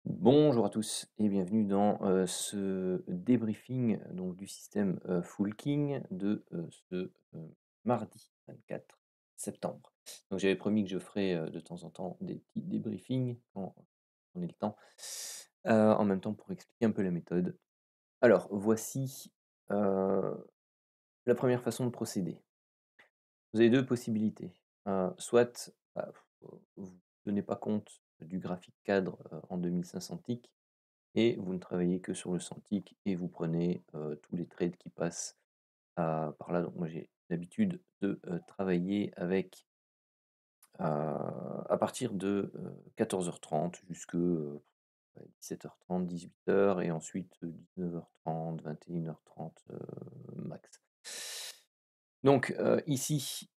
Bonjour à tous et bienvenue dans ce débriefing donc, du système Full King de mardi 24 septembre. Donc j'avais promis que je ferais de temps en temps des petits débriefings quand on ait le temps, en même temps pour expliquer un peu la méthode. Alors voici euh, la première façon de procéder. Vous avez deux possibilités. Soit vous ne tenez pas compte du graphique cadre en 2500 ticks et vous ne travaillez que sur le Cintiq et vous prenez tous les trades qui passent par là. Donc moi j'ai l'habitude de travailler avec à partir de 14h30 jusque 17h30, 18h et ensuite 19h30, 21h30 max. Donc ici,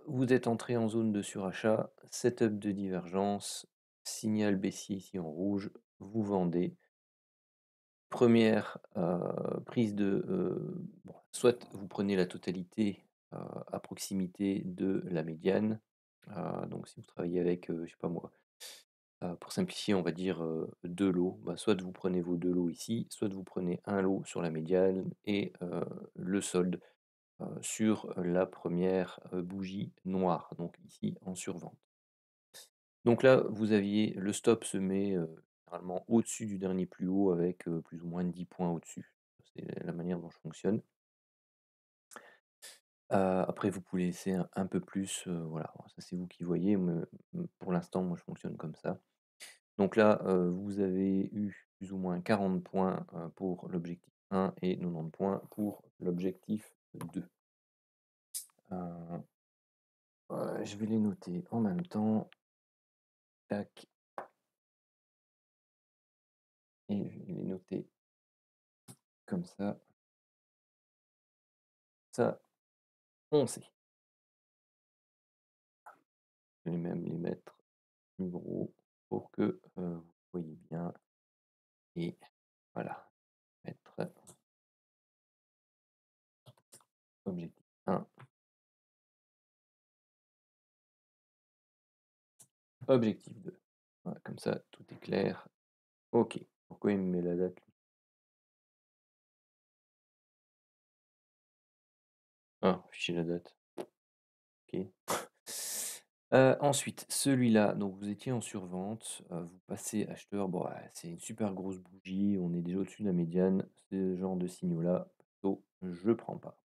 vous êtes entré en zone de surachat, setup de divergence, signal baissier ici en rouge, vous vendez. Première prise de, bon, soit vous prenez la totalité, à proximité de la médiane, donc si vous travaillez avec, je sais pas moi, pour simplifier, on va dire, 2 lots, bah, soit vous prenez vos 2 lots ici, soit vous prenez un lot sur la médiane et le solde, sur la première bougie noire, donc ici en survente. Donc là, vous aviez le stop se met, généralement au-dessus du dernier plus haut avec, plus ou moins 10 points au-dessus. C'est la manière dont je fonctionne. Après vous pouvez laisser un peu plus, voilà, ça c'est vous qui voyez, pour l'instant, moi je fonctionne comme ça. Donc là, vous avez eu plus ou moins 40 points, pour l'objectif 1 et 90 points pour l'objectif 2. Heu, je vais les noter en même temps. Tac et je vais les noter comme ça. Ça, on sait. Je vais même les mettre plus gros pour que, vous voyez bien et voilà, mettre objectif 1, objectif 2. Voilà, comme ça, tout est clair. OK. Pourquoi il me met la date, lui? Ah, afficher la date. OK. Ensuite, celui-là, donc vous étiez en survente, vous passez acheteur. Bon, ouais, c'est une super grosse bougie, on est déjà au-dessus de la médiane. Ce genre de signaux-là, plutôt, je prends pas.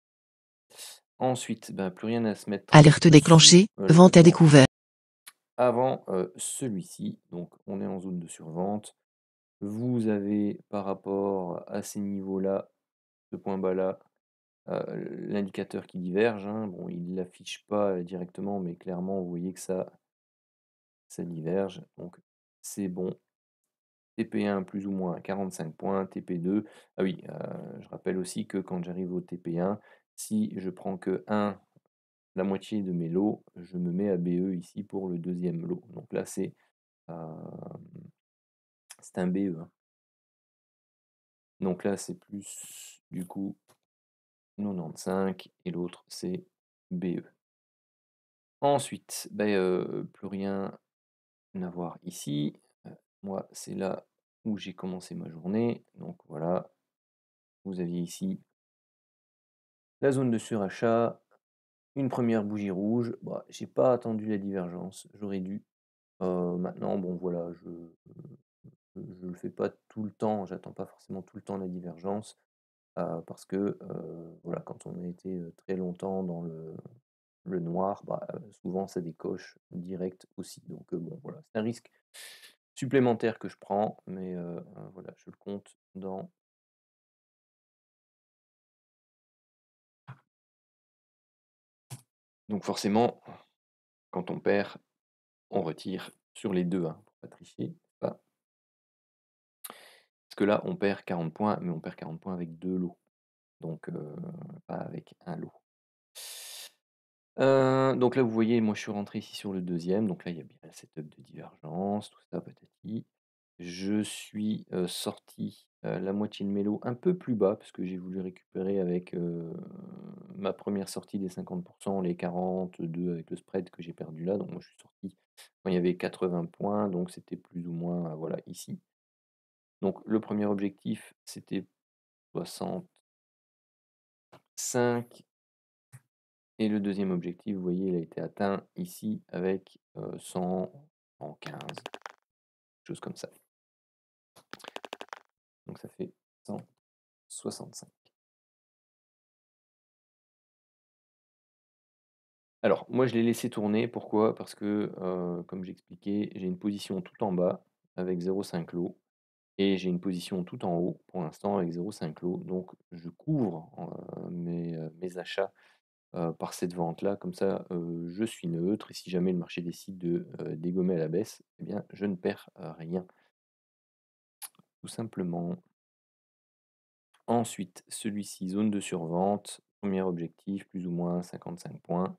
Ensuite, ben, plus rien à se mettre Alerte sous, déclenchée, la vente à dent découvert. avant, celui-ci. Donc on est en zone de survente. Vous avez par rapport à ces niveaux-là, ce point bas-là, l'indicateur qui diverge, hein. Bon, il ne l'affiche pas, directement, mais clairement, vous voyez que ça diverge, donc c'est bon. TP1 plus ou moins 45 points, TP2 ah oui, je rappelle aussi que quand j'arrive au TP1, si je prends que la moitié de mes lots, je me mets à BE ici pour le deuxième lot. Donc là, c'est un BE, hein. Donc là, c'est plus, du coup, 95 et l'autre, c'est BE. Ensuite, plus rien à voir ici. Moi, c'est là où j'ai commencé ma journée. Donc voilà, vous aviez ici la zone de surachat, une première bougie rouge. Bah, j'ai pas attendu la divergence, j'aurais dû. Maintenant, bon voilà, je le fais pas tout le temps, j'attends pas forcément tout le temps la divergence, parce que, voilà, quand on a été, très longtemps dans le noir, bah, souvent ça décoche direct aussi. Donc, bon voilà, c'est un risque supplémentaire que je prends, mais, voilà, je le compte dans donc forcément, quand on perd, on retire sur les 2, hein, pour pas tricher, pas parce que là, on perd 40 points, mais on perd 40 points avec 2 lots, donc, pas avec un lot. Donc là, vous voyez, moi, je suis rentré ici sur le deuxième, donc là, il y a bien le setup de divergence, tout ça, patati. Je suis, sorti, la moitié de mes lots un peu plus bas parce que j'ai voulu récupérer avec, ma première sortie des 50, les 42 avec le spread que j'ai perdu là. Donc moi, je suis sorti quand il y avait 80 points, donc c'était plus ou moins, voilà, ici. Donc le premier objectif, c'était 65 et le deuxième objectif, vous voyez, il a été atteint ici avec, 115, chose comme ça. Donc ça fait 165. Alors moi, je l'ai laissé tourner, pourquoi? Parce que, comme j'expliquais, j'ai une position tout en bas avec 0,5 lot et j'ai une position tout en haut pour l'instant avec 0,5 lot. Donc je couvre, mes achats par cette vente-là, comme ça, je suis neutre et si jamais le marché décide de, dégommer à la baisse, eh bien, je ne perds, rien, tout simplement. Ensuite, celui-ci, zone de survente, premier objectif, plus ou moins 55 points.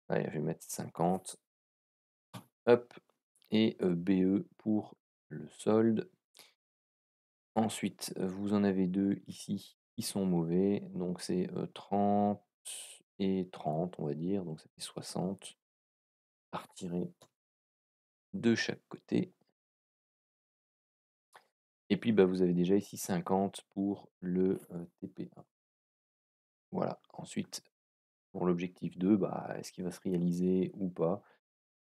Allez, je vais mettre 50, hop et BE pour le solde. Ensuite, vous en avez 2 ici qui sont mauvais, donc c'est, 30 et 30, on va dire, donc ça fait 60 à retirer de chaque côté. Et puis, bah, vous avez déjà ici 50 pour le, TP1. Voilà. Ensuite, pour l'objectif 2, bah, est-ce qu'il va se réaliser ou pas?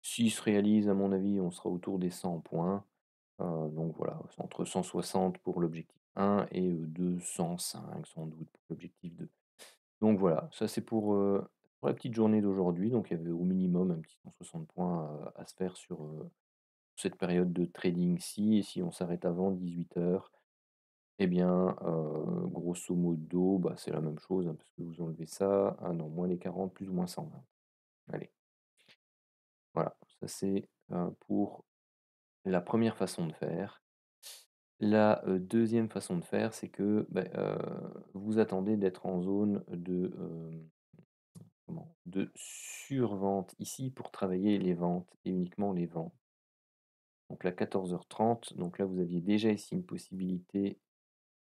S'il se réalise, à mon avis, on sera autour des 100 points. Donc voilà, c'est entre 160 pour l'objectif 1 et 205 sans doute pour l'objectif 2. Donc voilà, ça c'est pour la petite journée d'aujourd'hui. Donc il y avait au minimum un petit 160 points, à se faire sur, cette période de trading-ci et si on s'arrête avant 18 h. Eh bien, grosso modo, bah, c'est la même chose, hein, parce que vous enlevez ça, ah non, moins les 40 plus ou moins 120. Allez, voilà, ça c'est, pour la première façon de faire. La, 2e façon de faire, c'est que, beh, vous attendez d'être en zone de, de survente ici pour travailler les ventes et uniquement les ventes. Donc là 14h30, donc là vous aviez déjà ici une possibilité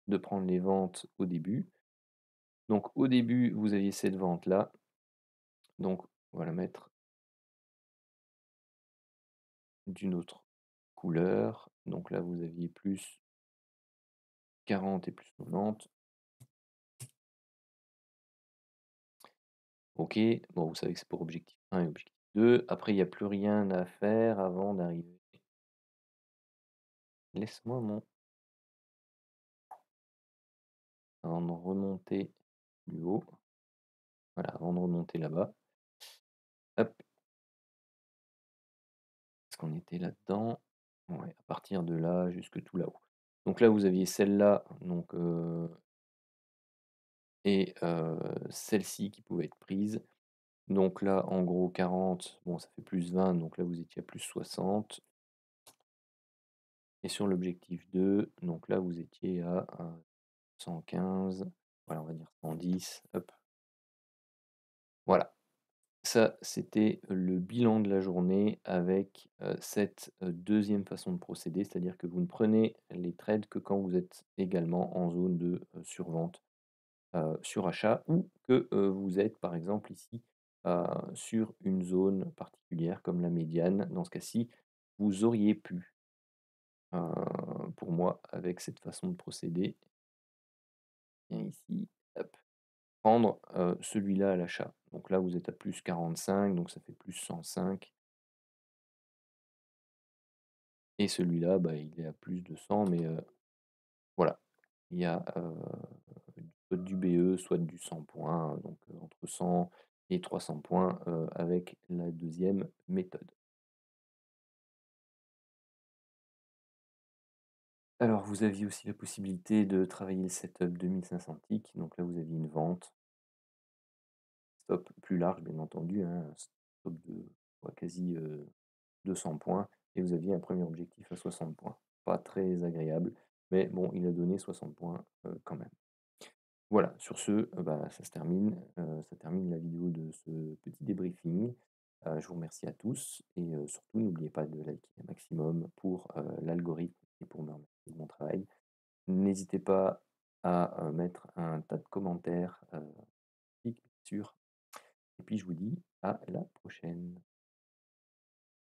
de prendre les ventes au début. Donc au début, vous aviez cette vente-là, donc on va la mettre d'une autre couleur. Donc là, vous aviez plus 40 et plus 90. OK, bon, vous savez que c'est pour objectif 1 et objectif 2. Après, il n'y a plus rien à faire avant d'arriver. Laisse-moi mon avant de remonter plus haut. Voilà, avant de remonter là-bas. Hop, est-ce qu'on était là-dedans? Ouais, à partir de là jusque tout là-haut. Donc là, vous aviez celle-là, donc et celle-ci qui pouvaient être prises. Donc là, en gros 40, bon ça fait plus 20, donc là vous étiez à plus 60. Et sur l'objectif 2, donc là vous étiez à 115, voilà on va dire 110, hop. Voilà, ça c'était le bilan de la journée avec cette deuxième façon de procéder, c'est-à-dire que vous ne prenez les trades que quand vous êtes également en zone de survente. Sur achat ou que, vous êtes par exemple ici, sur une zone particulière comme la médiane. Dans ce cas-ci, vous auriez pu, pour moi avec cette façon de procéder, et ici, hop, prendre, celui-là à l'achat. Donc là, vous êtes à plus 45, donc ça fait plus 105 et celui-là, bah, il est à plus de 100 mais, voilà. Il y a, soit du BE, soit du 100 points, donc entre 100 et 300 points, avec la deuxième méthode. Alors vous aviez aussi la possibilité de travailler le setup 2500 ticks, donc là vous aviez une vente, stop plus large bien entendu, hein, stop de ouais, quasi, 200 points et vous aviez un premier objectif à 60 points. Pas très agréable, mais bon, il a donné 60 points, quand même. Voilà, sur ce, bah, ça termine la vidéo de ce petit débriefing. Je vous remercie à tous et surtout n'oubliez pas de liker un maximum pour, l'algorithme et pour me remercier de mon travail. N'hésitez pas à, mettre un tas de commentaires, bien sûr et puis je vous dis à la prochaine.